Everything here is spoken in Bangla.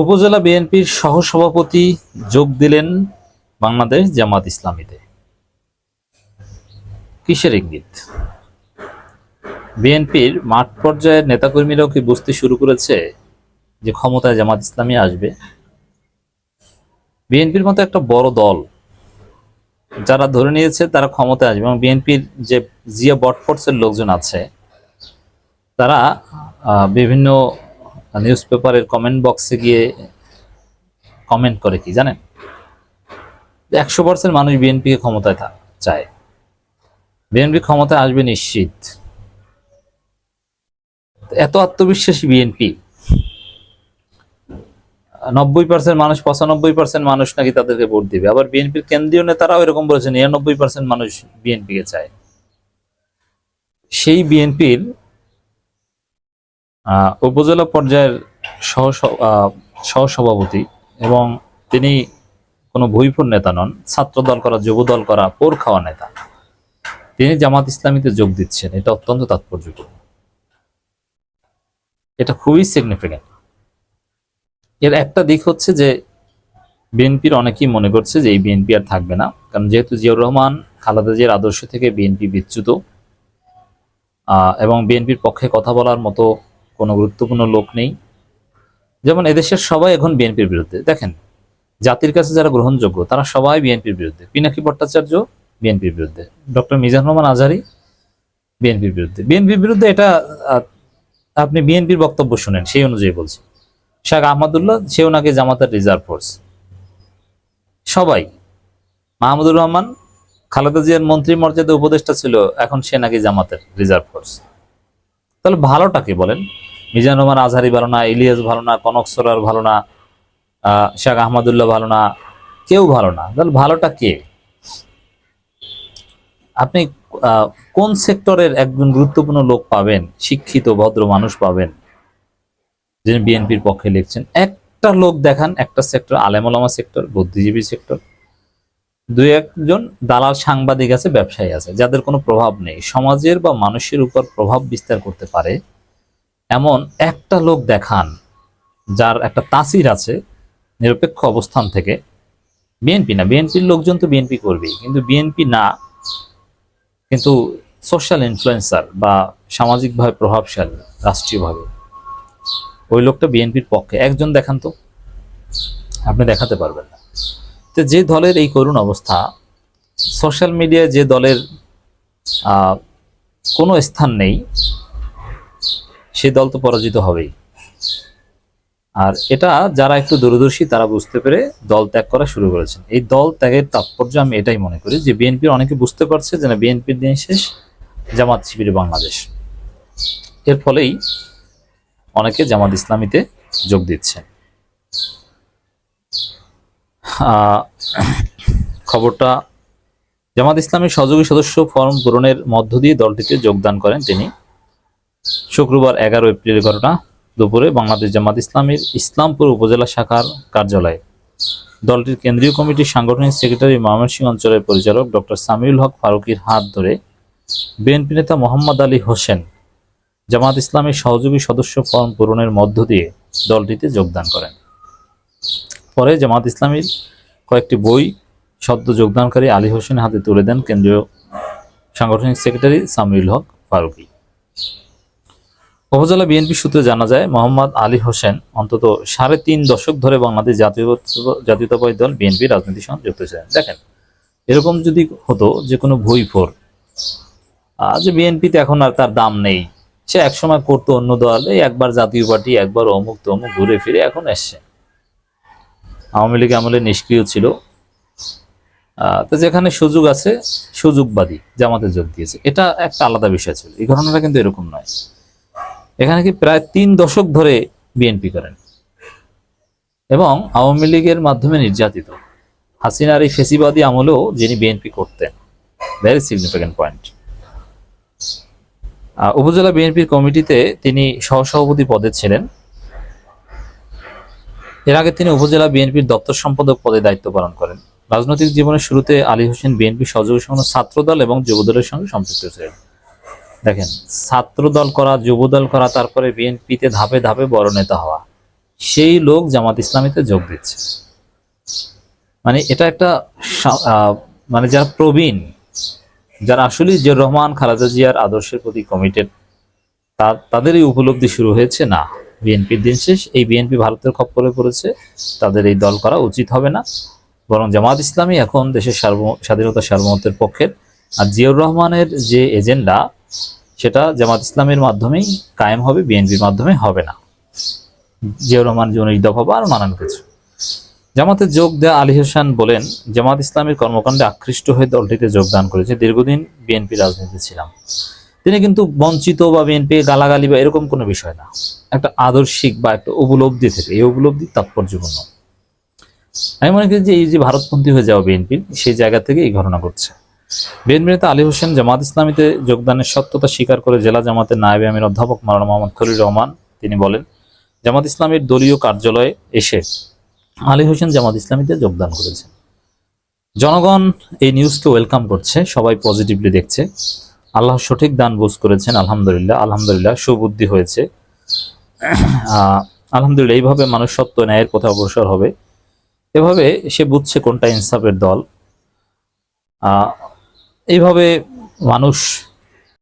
উপজেলা বিএনপির সহসভাপতি যোগ দিলেন বাংলাদেশ জামাত ইসলামীতে। কিসের ইঙ্গিত? বিএনপির মাঠ পর্যায়ের নেতাকর্মীরাও কি বুঝতে শুরু করেছে যে ক্ষমতায় জামাত ইসলামী আসবে? বিএনপির মতো একটা বড় দল যারা ধরে নিয়েছে তারা ক্ষমতায় আসবে, এবং বিএনপির যে জিয়া বটফোর্সের লোকজন আছে তারা বিভিন্ন নিউজ পেপারের কমেন্ট বক্সে গিয়ে কমেন্ট করে কি জানেন? 100% মানুষ বিএনপিকে ক্ষমতায় চায়, বিএনপি ক্ষমতায় আসবে নিশ্চিত। এত আত্মবিশ্বাসী বিএনপি, 90% মানুষ, 95% মানুষ নাকি তাদেরকে ভোট দিবে। আবার বিএনপির কেন্দ্রীয় নেতারাও এরকম বলেছেন 99% মানুষ বিএনপিকে চায়। সেই বিএনপির উপজেলা পর্যায়ের সহসভাপতি, এবং তিনি কোনো ভুইফোর নেতা নন, ছাত্র দল করা, যুব দল করা, পোর খাওয়া নেতা, তিনি জামাত ইসলামীতে যোগ দিচ্ছেন। এটা অত্যন্ত তাৎপর্যপূর্ণ, এটা খুবই সিগনিফিক্যান্ট। এর একটা দিক হচ্ছে যে বিএনপির অনেকেই মনে করছে যে এই বিএনপি আর থাকবে না, কারণ যেহেতু জিয়াউর রহমান, খালেদা জিয়ার আদর্শ থেকে বিএনপি বিচ্যুত, এবং বিএনপির পক্ষে কথা বলার মতো কোনো গুরুত্বপূর্ণ লোক নেই। যেমন এদেশের সবাই এখন বিএনপির বিরুদ্ধে। দেখেন, জাতির কাছে যারা গ্রহণযোগ্য তারা সবাই বিএনপির বিরুদ্ধে। পিনাকি ভট্টাচার্য বিএনপির বিরুদ্ধে, ডক্টর মিজানুর রহমান আজহারী বিএনপির বিরুদ্ধে। বিএনপির বিরুদ্ধে এটা আপনি বিএনপির বক্তব্য শুনেন, সেই অনুযায়ী বলছি। শেখ আহমদুল্লাহ, সেও নাকি জামাতের রিজার্ভ ফোর্স। সবাই, মাহমুদুর রহমান খালেদা জিয়ার মন্ত্রী মর্যাদা উপদেষ্টা ছিল, এখন সে নাকি জামাতের রিজার্ভ ফোর্স। তাহলে ভালোটাকে বলেন? মিজানুর রহমান আজহারী ভালো না, ইলিয়াস ভালো না, কনক সরার ভালো না, শেখ আহমদুল্লাহ ভালো না, কেউ ভালো না। তাহলে ভালোটা কে? আপনি কোন সেক্টরের একজন গুরুত্বপূর্ণ লোক পাবেন, শিক্ষিত ভদ্র মানুষ পাবেন যিনি বিএনপির পক্ষে লিখছেন? একটা লোক দেখান, একটা সেক্টর, আলেম ওলামা সেক্টর, বুদ্ধিজীবী সেক্টর, দুই একজন দালাল সাংবাদিক আছে, ব্যবসায়ী আছে, যাদের কোনো প্রভাব নেই, সমাজের বা মানুষের উপর প্রভাব বিস্তার করতে পারে এমন একটা লোক দেখান, যার একটা তাসির আছে নিরপেক্ষ অবস্থান থেকে। বিএনপি না, বিএনপির লোকজন তো বিএনপি করবেই, কিন্তু বিএনপি না, কিন্তু সোশ্যাল ইনফ্লুয়েন্সার বা সামাজিকভাবে প্রভাবশালী রাষ্ট্রীয়ভাবে, ওই লোকটা বিএনপির পক্ষে একজন দেখান তো। আপনি দেখাতে পারবেন না। তো যে দলের এই করুণ অবস্থা, সোশ্যাল মিডিয়ায় যে দলের কোনো স্থান নেই, সে দল তো পরাজিত হবেই। আর এটা যারা একটু দূরদর্শী তারা বুঝতে পেরে দল ত্যাগ করা শুরু করেছেন। এই দল ত্যাগের তাৎপর্য আমি এটাই মনে করি যে বিএনপির অনেকে বুঝতে পারছে যে না, বিএনপির দিন শেষ, জামাত শিবিরে বাংলাদেশ। এর ফলেই অনেকে জামাত ইসলামীতে যোগ দিচ্ছে। খবরটা, জামাত ইসলামীর সহযোগী সদস্য ফরম পূরণের মধ্য দিয়ে দলটিতে যোগদান করেন তিনি। শুক্রবার 11 এপ্রিল ঘটনা দুপুরে বাংলাদেশ জামাত ইসলামীর ইসলামপুর উপজেলা শাখার কার্যালয়ে দলটির কেন্দ্রীয় কমিটির সাংগঠনিক সেক্রেটারি, ময়মনসিংহ অঞ্চলের পরিচালক ডক্টর সামিউল হক ফারুকীর হাত ধরে বিএনপি নেতা মোহাম্মদ আলী হোসেন জামাত ইসলামীর সহযোগী সদস্য ফরম পূরণের মধ্য দিয়ে দলটিতে যোগদান করেন। পরে জামাত ইসলামীর কয়েকটি বই সদ্য যোগদানকারী আলী হোসেনের হাতে তুলে দেন কেন্দ্রীয় সাংগঠনিক সেক্রেটারি সামিউল হক ফারুকী। উপজেলা বিএনপি সূত্রে জানা যায়, মোহাম্মদ আলী হোসেন অন্তত 3.5 দশক ধরে বাংলাদেশ জাতীয়তাবাদী দল বিএনপি রাজনীতির সঙ্গে যুক্ত ছিলেন। দেখেন, এরকম যদি হতো যে কোনো ভুইফোর, যে বিএনপিতে এখন আর তার দাম নেই, সে একসময় করতো অন্য দল, এই একবার জাতীয় পার্টি, একবার অমুক তমুক, ঘুরে ফিরে এখন এসছে। আওয়ামী লীগ আমলে নিষ্ক্রিয় ছিল, তো যেখানে সুযোগ আছে সুযোগবাদী জামাতে যোগ দিয়েছে। এটা একটা আলাদা বিষয় ছিল। এই ঘটনাটা কিন্তু এরকম নয়। এখানে কি প্রায় 3 দশক ধরে বিএনপি করেন এবং আওয়ামী লীগের মাধ্যমে নির্যাতিত। হাসিনার এই ফেসিবাদী আমলেও যিনি বিএনপি করতেন, ভেরি সিগনিফিক্যান্ট পয়েন্ট। উপজেলা বিএনপির কমিটিতে তিনি সহসভাপতি পদে ছিলেন। এর আগে তিনি উপজেলা বিএনপির দপ্তর সম্পাদক পদে দায়িত্ব পালন করেন। রাজনৈতিক জীবনের শুরুতে আলী হোসেন বিএনপি সহযোগী সংগঠন ছাত্রদল এবং যুবদলের সঙ্গে সম্পৃক্ত ছিলেন। দেখেন, ছাত্রদল করা, যুবদল করা, তারপরে বিএনপিতে ধাপে ধাপে বড় নেতা হওয়া, সেই লোক জামাত ইসলামীতে যোগ দিচ্ছে। মানে এটা একটা মানে যারা প্রবীণ, যারা আসলে জিয়াউর রহমান খালেদা জিয়ার আদর্শের প্রতি কমিটেড, তাদের এই উপলব্ধি শুরু হয়েছে, না বিএনপির দিন শেষ, এই বিএনপি ভারতের খপ্পরে পড়েছে, তাদের এই দল করা উচিত হবে না, বরং জামাত ইসলামী এখন দেশের স্বাধীনতা সার্বভৌমত্বের পক্ষের। আর জিয়াউর রহমানের যে এজেন্ডা, সেটা জামাত ইসলামের মাধ্যমেই কায়েম হবে, বিএনপির মাধ্যমে হবে না। জিয়াউর রহমান যে 19 দফা বা আর নানান কিছু। জামাতে যোগ দেয়া আলী হোসেন বলেন, জামাত ইসলামের কর্মকাণ্ডে আকৃষ্ট হয়ে দলটিতে যোগদান করেছে। দীর্ঘদিন বিএনপি রাজনীতিতে ছিলাম। তিনি কিন্তু বঞ্চিত বা বিএনপি গালাগালি বা এরকম কোনো বিষয় না, একটা আদর্শিক বা একটা উপলব্ধি থেকে, এই উপলব্ধি তাৎপর্যপূর্ণ। আমি মনে করি যে এই যে ভারতপন্থী হয়ে যাওয়া বিএনপির, সেই জায়গা থেকে এই ঘটনা ঘটছে। বিএনপি নেতা আলী হোসেন জামাত ইসলামীতে যোগদানের সত্যতা স্বীকার করে জেলা জামাতের নায়েবে আমির অধ্যাপক মাওলানা মোহাম্মদ খলিল রহমান তিনি বলেন, জামাত ইসলামীর দলীয় কার্যালয়ে এসে আলী হোসেন জামাত ইসলামীতে যোগদান করেছেন। জনগণ এই নিউজকে ওয়েলকাম করছে, সবাই পজিটিভলি দেখছে। আল্লাহ সঠিক দান বুঝ করেছেন, আলহামদুলিল্লাহ, আলহামদুলিল্লাহ, সুবুদ্ধি হয়েছে, আলহামদুলিল্লাহ। এইভাবে মানুষ সত্য ন্যায়ের পথে অগ্রসর হবে, এভাবে সে বুঝছে কোনটা ইনসাফের দল। এইভাবে মানুষ